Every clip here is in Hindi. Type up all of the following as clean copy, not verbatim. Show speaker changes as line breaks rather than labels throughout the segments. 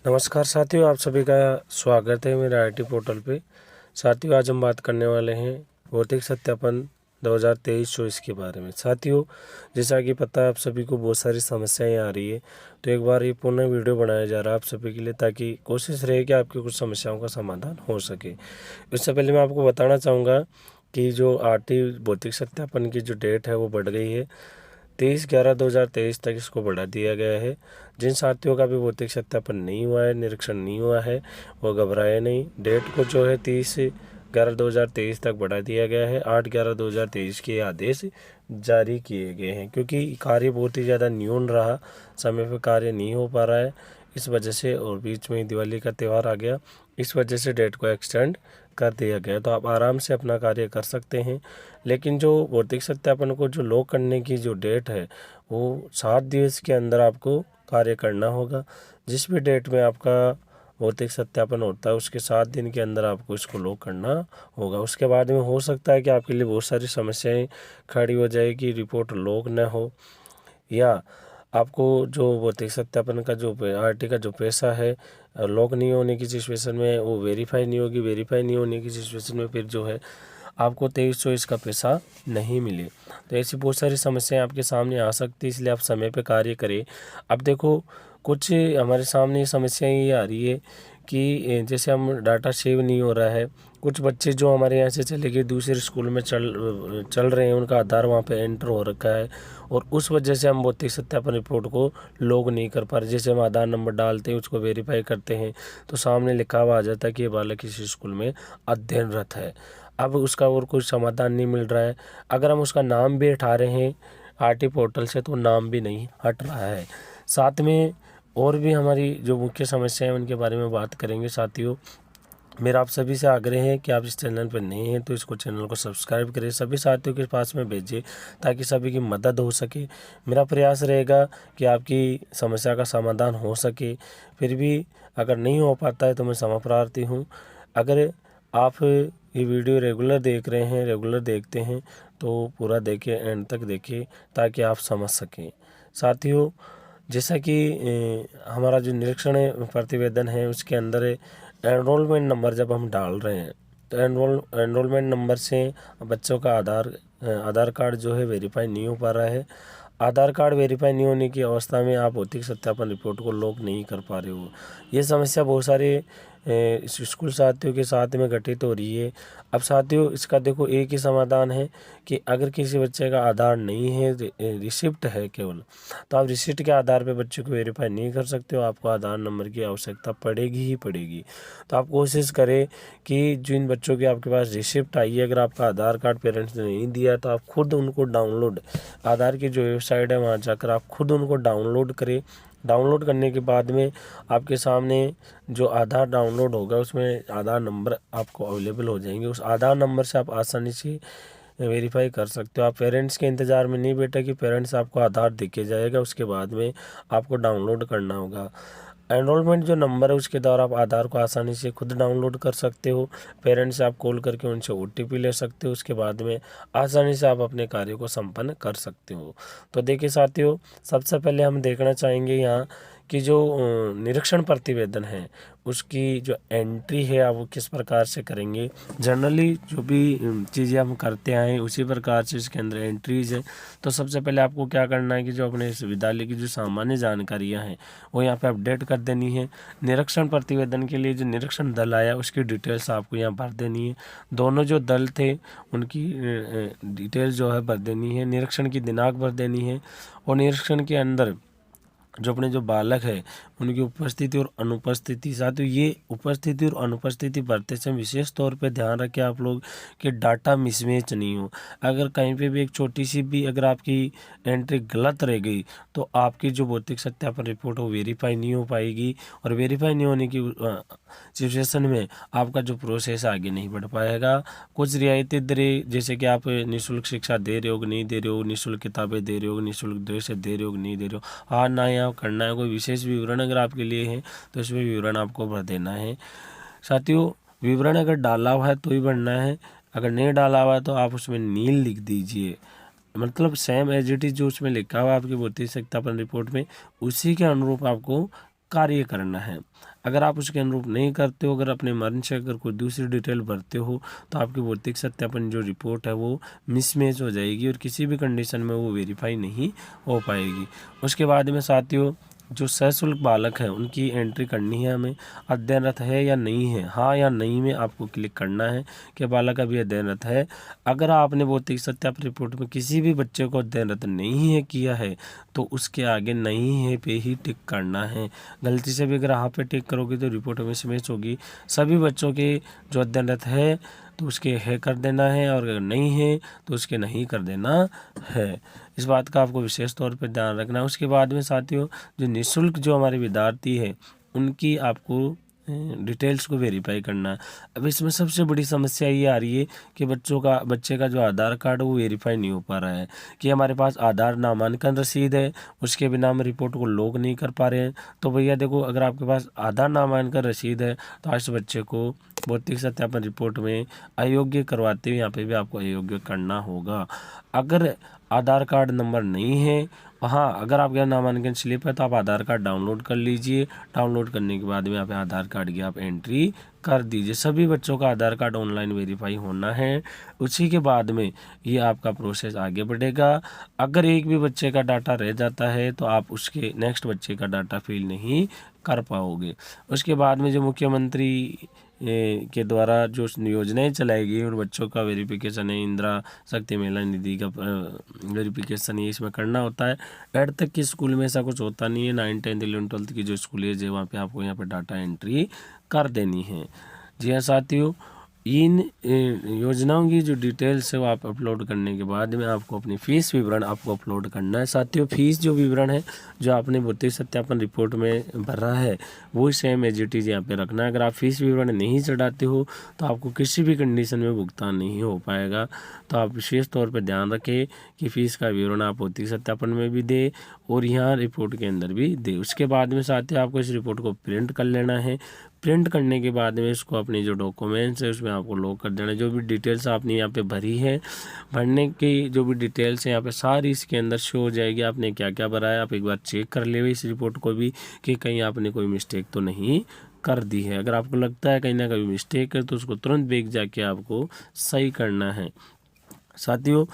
नमस्कार साथियों, आप सभी का स्वागत है मेरे आईटी पोर्टल पे। साथियों, आज हम बात करने वाले हैं भौतिक सत्यापन 2023-24 के बारे में। साथियों, जैसा कि पता है आप सभी को बहुत सारी समस्याएं आ रही है, तो एक बार ये पुनः वीडियो बनाया जा रहा है आप सभी के लिए, ताकि कोशिश रहे कि आपकी कुछ समस्याओं का समाधान हो सके। इससे पहले मैं आपको बताना चाहूँगा कि जो आरटी भौतिक सत्यापन की जो डेट है वो बढ़ गई है। 23/11/2023 तक इसको बढ़ा दिया गया है। जिन साथियों का भी भौतिक सत्यापन नहीं हुआ है, निरीक्षण नहीं हुआ है, वो घबराए नहीं। डेट को जो है 30/11/2023 तक बढ़ा दिया गया है। 8/11/2023 के आदेश जारी किए गए हैं, क्योंकि कार्य बहुत ही ज़्यादा न्यून रहा, समय पर कार्य नहीं हो पा रहा है इस वजह से, और बीच में ही दिवाली का त्यौहार आ गया, इस वजह से डेट को एक्सटेंड कर दिया गया। तो आप आराम से अपना कार्य कर सकते हैं। लेकिन जो भौतिक सत्यापन को जो लॉक करने की जो डेट है, वो 7 दिवस के अंदर आपको कार्य करना होगा। जिस भी डेट में आपका भौतिक सत्यापन होता है, उसके 7 दिन के अंदर आपको इसको लॉक करना होगा। उसके बाद में हो सकता है कि आपके लिए बहुत सारी समस्याएं खड़ी हो जाए कि रिपोर्ट लॉक न हो, या आपको जो भौतिक सत्यापन का जो आरटी का जो पैसा है लॉक नहीं होने की सिचुएशन में वो वेरीफाई नहीं होगी। वेरीफाई नहीं होने की सिचुएशन में फिर जो है आपको 23-24 का पैसा नहीं मिले। तो ऐसी बहुत सारी समस्याएं आपके सामने आ सकती है, इसलिए आप समय पे कार्य करें। अब देखो, कुछ हमारे सामने समस्याएं ये आ रही है कि जैसे हम डाटा सेव नहीं हो रहा है। कुछ बच्चे जो हमारे यहाँ से चले गए दूसरे स्कूल में चल रहे हैं, उनका आधार वहाँ पे एंटर हो रखा है, और उस वजह से हम भौतिक सत्यापन रिपोर्ट को लॉग नहीं कर पा रहे। जैसे हम आधार नंबर डालते हैं, उसको वेरीफाई करते हैं, तो सामने लिखा हुआ आ जाता है कि ये बालक इस स्कूल में अध्ययनरत है। अब उसका और कोई समाधान नहीं मिल रहा है। अगर हम उसका नाम भी हटा रहे हैं आरटी पोर्टल से, तो नाम भी नहीं हट रहा है। साथ में और भी हमारी जो मुख्य समस्या है उनके बारे में बात करेंगे। साथियों, मेरा आप सभी से आग्रह है कि आप इस चैनल पर नए हैं तो इसको चैनल को सब्सक्राइब करें, सभी साथियों के पास में भेजें, ताकि सभी की मदद हो सके। मेरा प्रयास रहेगा कि आपकी समस्या का समाधान हो सके। फिर भी अगर नहीं हो पाता है तो मैं क्षमा प्रार्थी हूँ। अगर आप ये वीडियो रेगुलर देख रहे हैं, रेगुलर देखते हैं, तो पूरा देखें, एंड तक देखें, ताकि आप समझ सकें। साथियों, जैसा कि हमारा जो निरीक्षण प्रतिवेदन है उसके अंदर एनरोलमेंट नंबर जब हम डाल रहे हैं, तो एनरोलमेंट नंबर से बच्चों का आधार कार्ड जो है वेरीफाई नहीं हो पा रहा है। आधार कार्ड वेरीफाई नहीं होने की अवस्था में आप भौतिक सत्यापन रिपोर्ट को लॉक नहीं कर पा रहे हो। ये समस्या बहुत सारे स्कूल साथियों के साथ में घटित हो रही है। अब साथियों, इसका देखो एक ही समाधान है कि अगर किसी बच्चे का आधार नहीं है, रिसिप्ट है केवल, तो आप रिसिप्ट के आधार पे बच्चे को वेरीफाई नहीं कर सकते हो। आपको आधार नंबर की आवश्यकता पड़ेगी ही पड़ेगी। तो आप कोशिश करें कि जिन बच्चों की आपके पास रिसिप्ट आई है, अगर आपका आधार कार्ड पेरेंट्स ने नहीं दिया, तो आप खुद उनको डाउनलोड, आधार की जो वेबसाइट है वहाँ जाकर आप खुद उनको डाउनलोड करें। डाउनलोड करने के बाद में आपके सामने जो आधार डाउनलोड होगा उसमें आधार नंबर आपको अवेलेबल हो जाएंगे। उस आधार नंबर से आप आसानी से वेरीफाई कर सकते हो। आप पेरेंट्स के इंतज़ार में नहीं बैठे कि पेरेंट्स आपको आधार दिखे जाएगा, उसके बाद में आपको डाउनलोड करना होगा। एनरोलमेंट जो नंबर है उसके द्वारा आप आधार को आसानी से खुद डाउनलोड कर सकते हो। पेरेंट्स से आप कॉल करके उनसे ओटीपी ले सकते हो, उसके बाद में आसानी से आप अपने कार्य को संपन्न कर सकते हो। तो देखिए साथियों, सबसे पहले हम देखना चाहेंगे यहाँ कि जो निरीक्षण प्रतिवेदन है उसकी जो एंट्री है आप वो किस प्रकार से करेंगे। जनरली जो भी चीज़ें हम करते आए उसी प्रकार से इसके अंदर एंट्रीज है। तो सबसे पहले आपको क्या करना है कि जो अपने इस विद्यालय की जो सामान्य जानकारियाँ हैं वो यहाँ पे अपडेट कर देनी है। निरीक्षण प्रतिवेदन के लिए जो निरीक्षण दल आया उसकी डिटेल्स आपको यहाँ भर देनी है। दोनों जो दल थे उनकी डिटेल्स जो है भर देनी है। निरीक्षण की दिनांक भर देनी है, और निरीक्षण के अंदर जो अपने जो बालक है उनकी उपस्थिति और अनुपस्थिति। साथियों, ये उपस्थिति और अनुपस्थिति भरते समय विशेष तौर पे ध्यान रखें आप लोग कि डाटा मिसमैच नहीं हो। अगर कहीं पे भी एक छोटी सी भी अगर आपकी एंट्री गलत रह गई तो आपकी जो भौतिक सत्यापन रिपोर्ट हो वेरीफाई नहीं हो पाएगी, और वेरीफाई नहीं होने की सिचुएशन में आपका जो प्रोसेस आगे नहीं बढ़ पाएगा। कुछ रियायती दरें, जैसे कि आप निःशुल्क शिक्षा दे रहे हो कि नहीं दे रहे हो, निःशुल्क किताबें दे रहे हो, निःशुल्क ड्रेस दे रहे हो कि नहीं दे रहे हो, हाँ ना या करना है। कोई विशेष विवरण अगर आपके लिए है तो इसमें विवरण आपको भर देना है। साथियों, विवरण अगर डाला हुआ है तो ही भरना है, अगर नहीं डाला हुआ है तो आप उसमें नील लिख दीजिए। मतलब सेम एज इट इज जो उसमें लिखा हुआ है आपकी भौतिक सत्यापन रिपोर्ट में, उसी के अनुरूप आपको कार्य करना है। अगर आप उसके अनुरूप नहीं करते हो, अगर अपने मन से अगर कोई दूसरी डिटेल भरते हो तो आपकी भौतिक सत्यापन जो रिपोर्ट है वो मिसमैच हो जाएगी और किसी भी कंडीशन में वो वेरीफाई नहीं हो पाएगी। उसके बाद में साथियों जो सशुल्क बालक हैं उनकी एंट्री करनी है हमें, अध्ययनरत है या नहीं है, हाँ या नहीं में आपको क्लिक करना है कि बालक अभी अध्ययनरत है। अगर आपने भौतिक सत्यापन रिपोर्ट में किसी भी बच्चे को अध्ययनरत नहीं है किया है तो उसके आगे नहीं है पे ही टिक करना है। गलती से भी अगर हाँ पे टिक करोगे तो रिपोर्ट मिसमैच होगी। सभी बच्चों के जो अध्ययनरत है तो उसके है कर देना है और अगर नहीं है तो उसके नहीं कर देना है। इस बात का आपको विशेष तौर पर ध्यान रखना है। उसके बाद में साथियों जो निःशुल्क जो हमारे विद्यार्थी है उनकी आपको डिटेल्स को वेरीफाई करना है। अब इसमें सबसे बड़ी समस्या ये आ रही है कि बच्चे का जो आधार कार्ड वो वेरीफाई नहीं हो पा रहा है कि हमारे पास आधार नामांकन रसीद है, उसके बिना हम रिपोर्ट को लॉग नहीं कर पा रहे हैं। तो भैया देखो, अगर आपके पास आधार नामांकन रसीद है तो आज बच्चे को भौतिक सत्यापन रिपोर्ट में अयोग्य करवाते हुए यहाँ पे भी आपको अयोग्य करना होगा। अगर आधार कार्ड नंबर नहीं है, हाँ अगर आपके यहाँ नामांकन स्लिप है तो आप आधार कार्ड डाउनलोड कर लीजिए। डाउनलोड करने के बाद में यहाँ पे आधार कार्ड की आप एंट्री कर दीजिए। सभी बच्चों का आधार कार्ड ऑनलाइन वेरीफाई होना है, उसी के बाद में ये आपका प्रोसेस आगे बढ़ेगा। अगर एक भी बच्चे का डाटा रह जाता है तो आप उसके नेक्स्ट बच्चे का डाटा फिल नहीं कर पाओगे। उसके बाद में जो मुख्यमंत्री के द्वारा जो योजनाएं चलाई गई और बच्चों का वेरिफिकेशन है, इंदिरा शक्ति महिला निधि का वेरिफिकेशन ये इसमें करना होता है। 8 तक की स्कूल में ऐसा कुछ होता नहीं है। 9, 10, 11, 12 की जो स्कूल है वहाँ पे आपको यहाँ पे डाटा एंट्री कर देनी है। जी हाँ साथियों, इन योजनाओं की जो डिटेल्स है वो आप अपलोड करने के बाद में आपको अपनी फीस विवरण आपको अपलोड करना है। साथियों फीस जो विवरण है जो आपने भौतिक सत्यापन रिपोर्ट में भरा है वो सेम एज इट इज यहाँ पे रखना है। अगर आप फीस विवरण नहीं चढ़ाते हो तो आपको किसी भी कंडीशन में भुगतान नहीं हो पाएगा। तो आप विशेष तौर पर ध्यान रखें कि फीस का विवरण आप भौतिक सत्यापन में भी दे और यहाँ रिपोर्ट के अंदर भी दे। उसके बाद में साथियों आपको इस रिपोर्ट को प्रिंट कर लेना है। प्रिंट करने के बाद में इसको अपनी जो डॉक्यूमेंट्स है उसमें आपको लॉक कर देना है। जो भी डिटेल्स आपने यहाँ पे भरी है, भरने की जो भी डिटेल्स है यहाँ पे सारी इसके अंदर शो हो जाएगी। आपने क्या क्या भरा है आप एक बार चेक कर ले इस रिपोर्ट को भी कि कहीं आपने कोई मिस्टेक तो नहीं कर दी है। अगर आपको लगता है कहीं ना कहीं मिस्टेक है तो उसको तुरंत बैक जाके आपको सही करना है। साथियों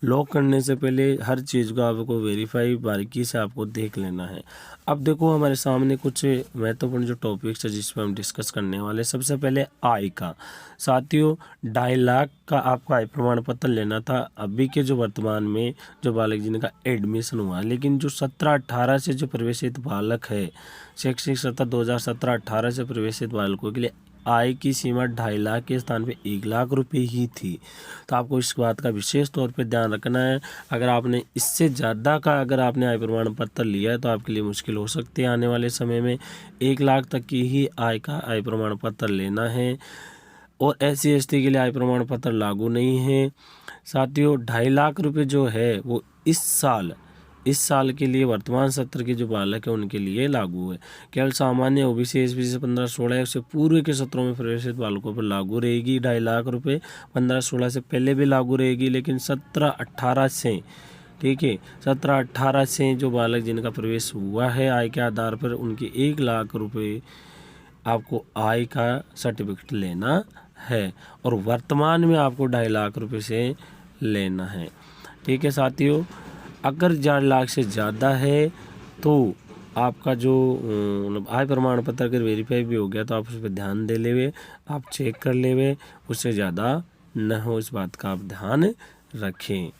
लॉक करने से पहले हर चीज़ को आपको वेरीफाई बारीकी से आपको देख लेना है। अब देखो हमारे सामने कुछ महत्वपूर्ण जो टॉपिक्स है जिस पर हम डिस्कस करने वाले। सबसे पहले आय का। साथियों 2.5 लाख का आपका आय प्रमाण पत्र लेना था अभी के जो वर्तमान में जो बालक जिनका एडमिशन हुआ, लेकिन जो 17-18 से जो प्रवेशित बालक है, शैक्षणिक सत्र 2017-18 से प्रवेशित बालकों के लिए आय की सीमा 2.5 लाख के स्थान पे 1 लाख रुपए ही थी। तो आपको इस बात का विशेष तौर पे ध्यान रखना है। अगर आपने इससे ज़्यादा का अगर आपने आय प्रमाण पत्र लिया है तो आपके लिए मुश्किल हो सकती है आने वाले समय में। 1 लाख तक की ही आय का आय प्रमाण पत्र लेना है और SC ST के लिए आय प्रमाण पत्र लागू नहीं है। साथियों 2.5 लाख रुपये जो है वो इस साल के लिए वर्तमान सत्र के जो बालक है उनके लिए लागू है। केवल सामान्य OBC SBC से 15-16 उससे पूर्व के सत्रों में प्रवेशित बालकों पर लागू रहेगी 2.5 लाख रुपये। 15-16 से पहले भी लागू रहेगी, लेकिन 17-18 से, ठीक है, 17-18 से जो बालक जिनका प्रवेश हुआ है आय के आधार पर उनके 1 लाख रुपये आपको आय का सर्टिफिकेट लेना है और वर्तमान में आपको 2.5 लाख रुपये से लेना है। ठीक है साथियों, अगर 4 लाख से ज़्यादा है तो आपका जो मतलब आय प्रमाण पत्र अगर वेरीफाई भी हो गया तो आप उस पर ध्यान दे लेवे, आप चेक कर लेवे, उससे ज़्यादा न हो, इस बात का आप ध्यान रखें।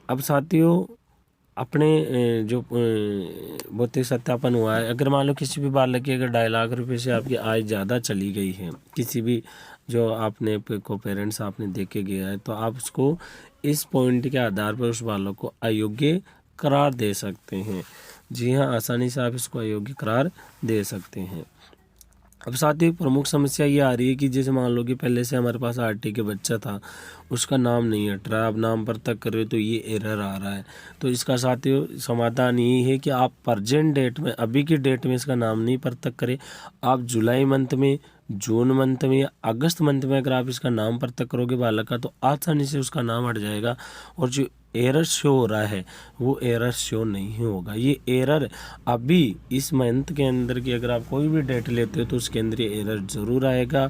अब साथियों अपने जो भौतिक सत्यापन हुआ है, अगर मान लो किसी भी बालक की अगर 2.5 लाख रुपये से आपकी आय ज़्यादा चली गई है, किसी भी जो आपने को पेरेंट्स आपने देख के गया है, तो आप उसको इस पॉइंट के आधार पर उस बालक को अयोग्य करार दे सकते हैं। जी हाँ, आसानी से आप इसको अयोग्य करार दे सकते हैं। अब साथ ही प्रमुख समस्या ये आ रही है कि जैसे मान लो कि पहले से हमारे पास RT के बच्चा था, उसका नाम नहीं हट रहा है, अब नाम पर तक कर रहे हो तो ये एरर आ रहा है। तो इसका साथियों समाधान यही है कि आप प्रेजेंट डेट में, अभी की डेट में इसका नाम नहीं पर तक करें। आप जुलाई मंथ में, जून मंथ में या अगस्त मंथ में अगर आप इसका नाम पर तक करोगे बालक का तो आसानी से उसका नाम हट जाएगा। और जो एरर शो हो रहा है वो एरर शो नहीं होगा। ये एरर अभी इस मंथ के अंदर की अगर आप कोई भी डेट लेते हो तो उसके अंदर ये एरर ज़रूर आएगा।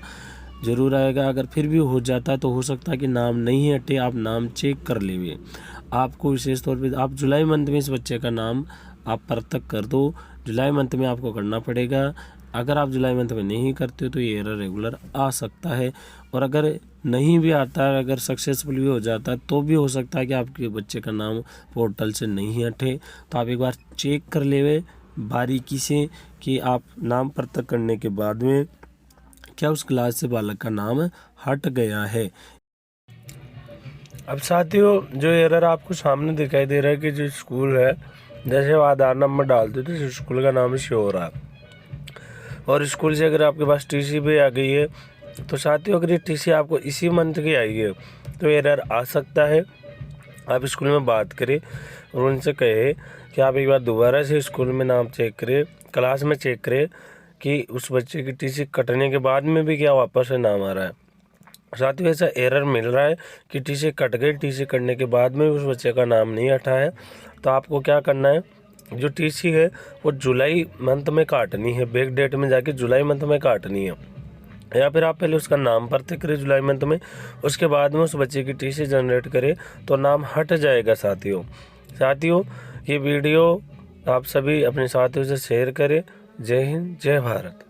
अगर फिर भी हो जाता है तो हो सकता है कि नाम नहीं हटे, आप नाम चेक कर लेंगे। आपको विशेष तौर पे आप जुलाई मंथ में इस बच्चे का नाम आप पृथक कर दो, जुलाई मंथ में आपको करना पड़ेगा। अगर आप जुलाई मंथ में नहीं करते हो तो ये एरर रेगुलर आ सकता है, और अगर नहीं भी आता है, अगर सक्सेसफुल भी हो जाता है तो भी हो सकता है कि आपके बच्चे का नाम पोर्टल से नहीं हटे। तो आप एक बार चेक कर लेवे बारीकी से कि आप नाम पृथक करने के बाद में क्या उस क्लास से बालक का नाम हट गया है। अब साथियों जो एरर आपको सामने दिखाई दे रहा है कि जो स्कूल है, जैसे वो आधार नंबर डालते तो स्कूल का नाम शो हो रहा है, और स्कूल से अगर आपके पास टीसी भी आ गई है तो साथियों अगर ये टीसी आपको इसी मंथ की आई है तो एरर आ सकता है। आप स्कूल में बात करें और उनसे कहे कि आप एक बार दोबारा से स्कूल में नाम चेक करें, क्लास में चेक करें कि उस बच्चे की टीसी कटने के बाद में भी क्या वापस से नाम आ रहा है। साथियों ऐसा एरर मिल रहा है कि टीसी कट गई, टीसी कटने के बाद में उस बच्चे का नाम नहीं हटा है। तो आपको क्या करना है, जो टीसी है वो जुलाई मंथ में काटनी है, बैक डेट में जाके जुलाई मंथ में काटनी है, या फिर आप पहले उसका नाम भरते करें जुलाई मंथ में, उसके बाद में उस बच्चे की टीसी जनरेट करें तो नाम हट जाएगा। साथियों ये वीडियो आप सभी अपने साथियों से शेयर करें। जय हिंद, जय भारत।